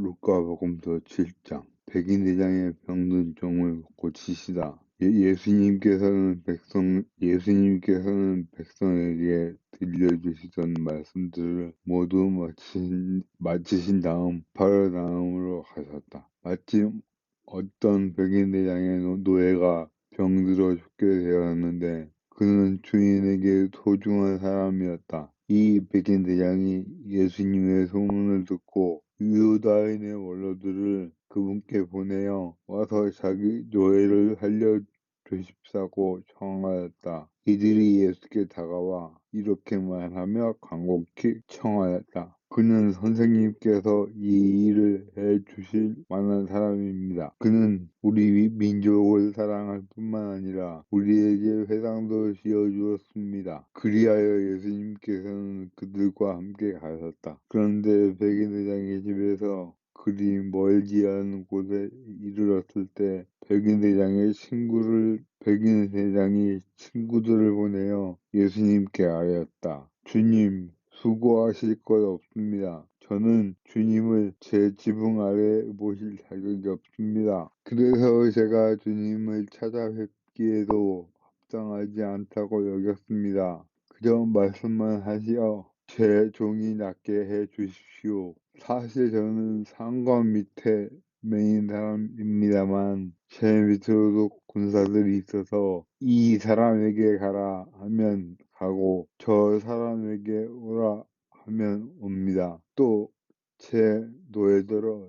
루카복음서 7장 백인대장의 병든 종을 고치시다. 예수님께서는 백성에게 들려주시던 말씀들을 모두 마치신 다음 바르다음으로 가셨다. 마침 어떤 백인대장의 노예가 병들어 죽게 되었는데 그는 주인에게 소중한 사람이었다. 이 백인대장이 예수님의 소문을 듣고 유다인의 원로들을 그분께 보내어 와서 자기 노예를 살려주십사고 청하였다. 이들이 예수께 다가와 이렇게 말하며 간곡히 청하였다. 그는 선생님께서 이 일을 해주실 만한 사람입니다. 그는 우리 민족을 사랑할 뿐만 아니라 우리에게 회당도 지어주었습니다. 그리하여 예수님께서는 그들과 함께 가셨다. 그런데 백인대장의 집에서 그리 멀지 않은 곳에 이르렀을 때 백인대장이 친구들을 보내어 예수님께 아뢰었다. 주님, 수고하실 것 없습니다. 저는 주님을 제 지붕 아래 모실 자격이 없습니다. 그래서 제가 주님을 찾아뵙기에도 합당하지 않다고 여겼습니다. 그저 말씀만 하시어 제 종이 낫게 해 주십시오. 사실 저는 상관 밑에 메인 사람입니다만 제 밑으로도 군사들이 있어서 이 사람에게 가라 하면 가고 저 사람에게 오라 하면 옵니다. 또 제 노예들어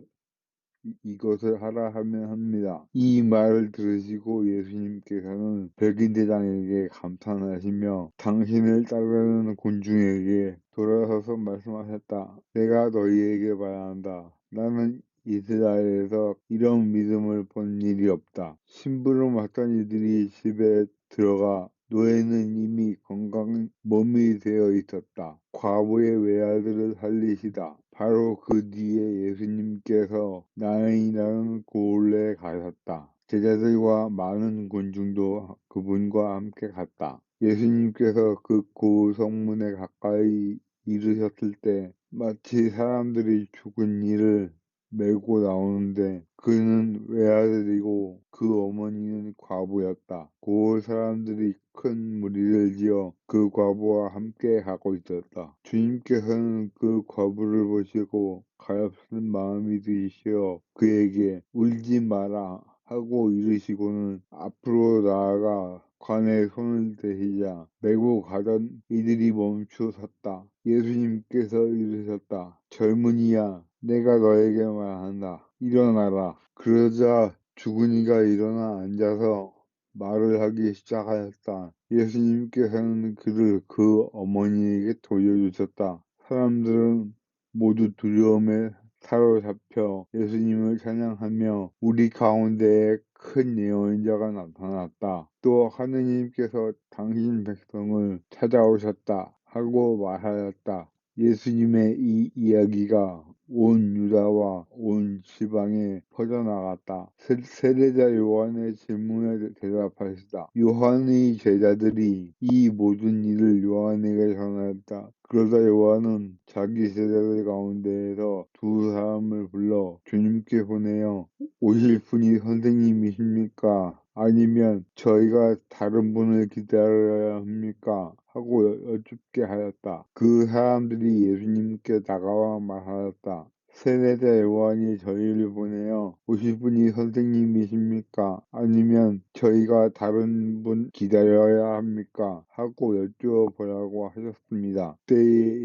이것을 하라 하면 합니다. 이 말을 들으시고 예수님께서는 백인대장에게 감탄하시며 당신을 따르는 군중에게 돌아서서 말씀하셨다. 내가 너희에게 말한다. 나는 이스라엘에서 이런 믿음을 본 일이 없다. 심부름 왔던 이들이 집에 들어가 노예는 이미 건강 몸이 되어 있었다. 과부의 외아들을 살리시다. 바로 그 뒤에 예수님께서 나인이라는 고을에 가셨다. 제자들과 많은 군중도 그분과 함께 갔다. 예수님께서 그 고을 성문에 가까이 이르셨을 때 마치 사람들이 죽은 이를 메고 나오는데 그는 외아들이고 그 어머니는 과부였다. 고을 사람들이 큰 무리를 지어 그 과부와 함께 가고 있었다. 주님께서는 그 과부를 보시고 가엾은 마음이 드시어 그에게 울지 마라 하고 이르시고는 앞으로 나아가 관에 손을 대시자 메고 가던 이들이 멈추 섰다. 예수님께서 이르셨다. 젊은이야, 내가 너에게 말한다. 일어나라. 그러자 죽은 이가 일어나 앉아서 말을 하기 시작하였다. 예수님께서는 그를 그 어머니에게 돌려주셨다. 사람들은 모두 두려움에 사로잡혀 예수님을 찬양하며 우리 가운데에 큰 예언자가 나타났다. 또 하느님께서 당신 백성을 찾아오셨다 하고 말하였다. 예수님의 이 이야기가 온 유다와 온 지방에 퍼져나갔다. 세례자 요한의 질문에 대답하시다. 요한의 제자들이 이 모든 일을 요한에게 전하였다. 그러자 요한은 자기 제자들 가운데에서 두 사람을 불러 주님께 보내어 오실 분이 선생님이십니까? 아니면 저희가 다른 분을 기다려야 합니까? 하고 여쭙게 하였다. 그 사람들이 예수님께 다가와 말하였다. 세례자 요한이 저희를 보내어 오실 분이 선생님이십니까? 아니면 저희가 다른 분 기다려야 합니까? 하고 여쭈어보라고 하셨습니다. 그때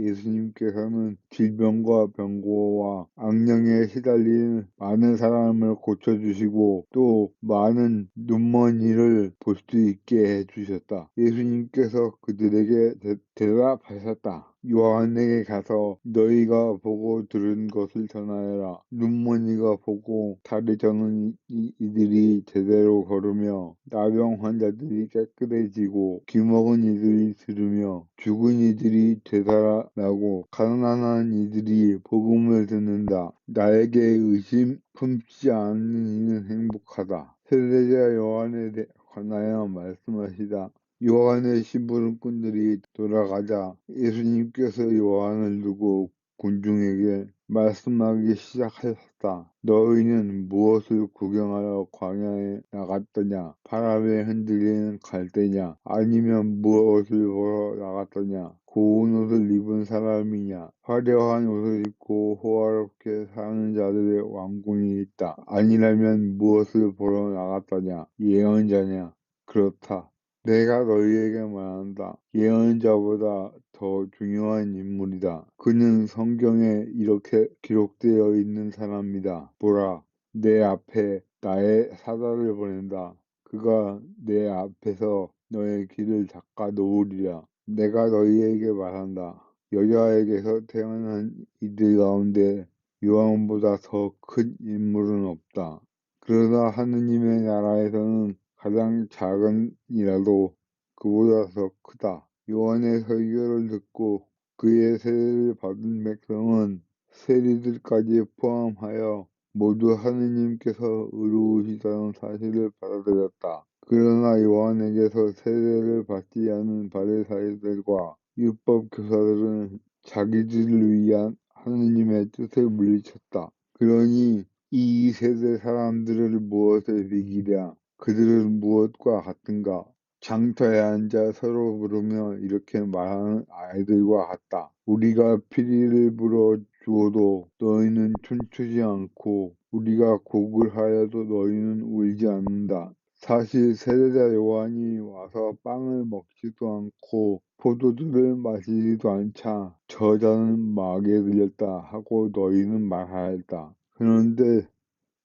예수님께서는 질병과 병고와 악령에 시달리는 많은 사람을 고쳐주시고 또 많은 눈먼이를 볼 수 있게 해주셨다. 예수님께서 그들에게 대답하셨다. 요한에게 가서 너희가 보고 들은 것을 전하여라. 눈먼이가 보고 다리 저는 이들이 제대로 걸으며 나병 환자들이 깨끗해지고 귀먹은 이들이 들으며 죽은 이들이 되살아나고 가난한 이들이 복음을 듣는다. 나에게 의심 품지 않는 이는 행복하다. 세례자 요한에 관하여 말씀하시다. 요한의 심부름꾼들이 돌아가자 예수님께서 요한을 두고 군중에게 말씀하기 시작하였다. 너희는 무엇을 구경하러 광야에 나갔더냐? 바람에 흔들리는 갈대냐? 아니면 무엇을 보러 나갔더냐? 고운 옷을 입은 사람이냐? 화려한 옷을 입고 호화롭게 사는 자들의 왕궁이 있다. 아니라면 무엇을 보러 나갔더냐? 예언자냐? 그렇다. 내가 너희에게 말한다. 예언자보다 더 중요한 인물이다. 그는 성경에 이렇게 기록되어 있는 사람이다. 보라, 내 앞에 나의 사자를 보낸다. 그가 내 앞에서 너의 길을 닦아 놓으리라. 내가 너희에게 말한다. 여자에게서 태어난 이들 가운데 요한보다 더 큰 인물은 없다. 그러나 하느님의 나라에서는 가장 작은 이라도 그보다 더 크다. 요한의 설교를 듣고 그의 세례를 받은 백성은 세리들까지 포함하여 모두 하느님께서 의로우시다는 사실을 받아들였다. 그러나 요한에게서 세례를 받지 않은 바리사이들과 율법 교사들은 자기들을 위한 하느님의 뜻을 물리쳤다. 그러니 이 세대 사람들을 무엇에 비기랴? 그들은 무엇과 같은가? 장터에 앉아 서로 부르며 이렇게 말하는 아이들과 같다. 우리가 피리를 불어 주어도 너희는 춤추지 않고 우리가 곡을 하여도 너희는 울지 않는다. 사실 세례자 요한이 와서 빵을 먹지도 않고 포도주를 마시지도 않자 저자는 마귀에 들렸다 하고 너희는 말하였다. 그런데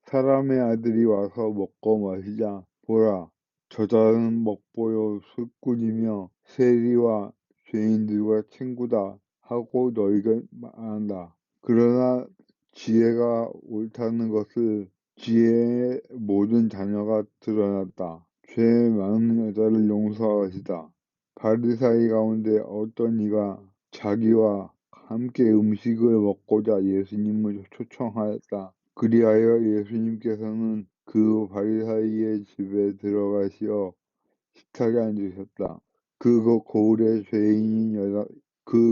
사람의 아들이 와서 먹고 마시자 보라 저자는 먹보요 술꾼이며 세리와 죄인들과 친구다 하고 너희가 말한다. 그러나 지혜가 옳다는 것을 지혜의 모든 자녀가 드러났다. 죄 많은 여자를 용서하시다. 바리사이 가운데 어떤 이가 자기와 함께 음식을 먹고자 예수님을 초청하였다. 그리하여 예수님께서는 그 바리사이의 집에 들어가시어 식탁에 앉으셨다. 그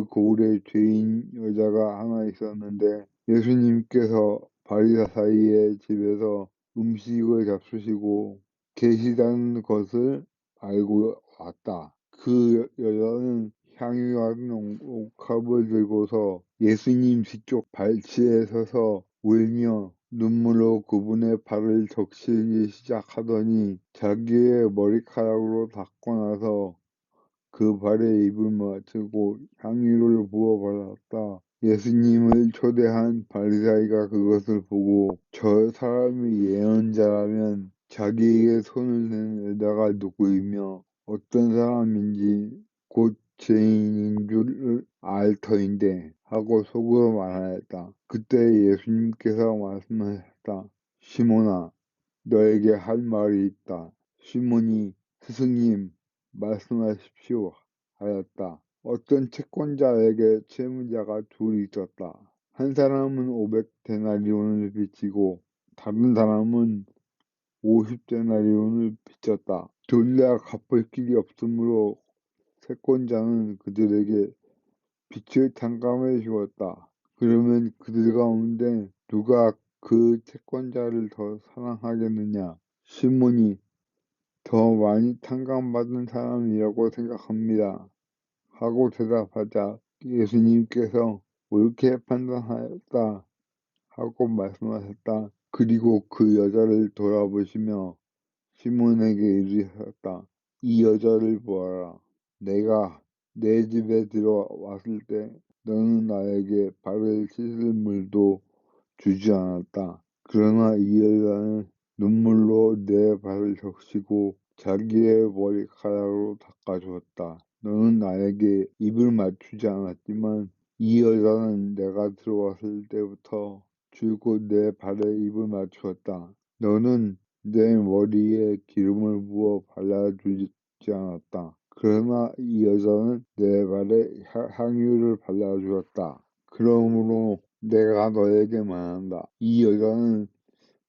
고을에 죄인 여자가 하나 있었는데 예수님께서 바리사이의 집에서 음식을 잡수시고 계시다는 것을 알고 왔다. 그 여자는 향유 같은 옥합을 들고서 예수님 뒤쪽 발치에 서서 울며 눈물로 그분의 발을 적시기 시작하더니 자기의 머리카락으로 닦고 나서 그 발에 입을 맞추고 향유를 부어 발랐다. 예수님을 초대한 바리사이가 그것을 보고 저 사람이 예언자라면 자기에게 손을 댄 여자가 누구이며 어떤 사람인지 곧 죄인인 줄을 알 터인데 하고 속으로 말하였다. 그때 예수님께서 말씀하셨다. 시몬아, 너에게 할 말이 있다. 시몬이 스승님 말씀하십시오 하였다. 어떤 채권자에게 채무자가 둘이 있었다. 한 사람은 500데나리온을 빚지고 다른 사람은 50데나리온을 빚졌다. 둘 다 갚을 길이 없으므로 채권자는 그들에게 빚을 탕감해 주었다. 그러면 그들 가운데 누가 그 채권자를 더 사랑하겠느냐? 시몬이 더 많이 탕감받은 사람이라고 생각합니다. 하고 대답하자 예수님께서 옳게 판단하였다 하고 말씀하셨다. 그리고 그 여자를 돌아보시며 시몬에게 이르셨다. 이 여자를 보아라. 내가 내 집에 들어왔을 때 너는 나에게 발을 씻을 물도 주지 않았다. 그러나 이 여자는 눈물로 내 발을 적시고 자기의 머리카락으로 닦아주었다. 너는 나에게 입을 맞추지 않았지만 이 여자는 내가 들어왔을 때부터 줄곧 내 발에 입을 맞추었다. 너는 내 머리에 기름을 부어 발라주지 않았다. 그러나 이 여자는 내 발에 향유를 발라주었다. 그러므로 내가 너에게 말한다. 이 여자는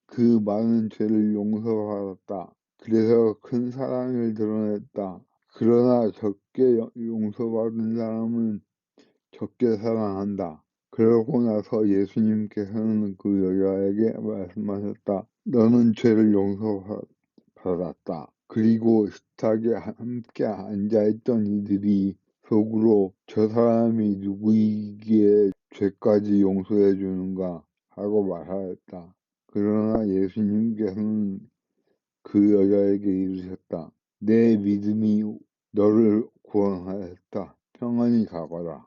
그 많은 죄를 용서받았다. 그래서 큰 사랑을 드러냈다. 그러나 적게 용서받은 사람은 적게 사랑한다. 그러고 나서 예수님께서는 그 여자에게 말씀하셨다. 너는 죄를 용서받았다. 그리고 식탁에 함께 앉아있던 이들이 속으로 저 사람이 누구이기에 죄까지 용서해 주는가 하고 말하였다. 그러나 예수님께서는 그 여자에게 이르셨다. 내 믿음이 너를 구원하였다. 평안히 가거라.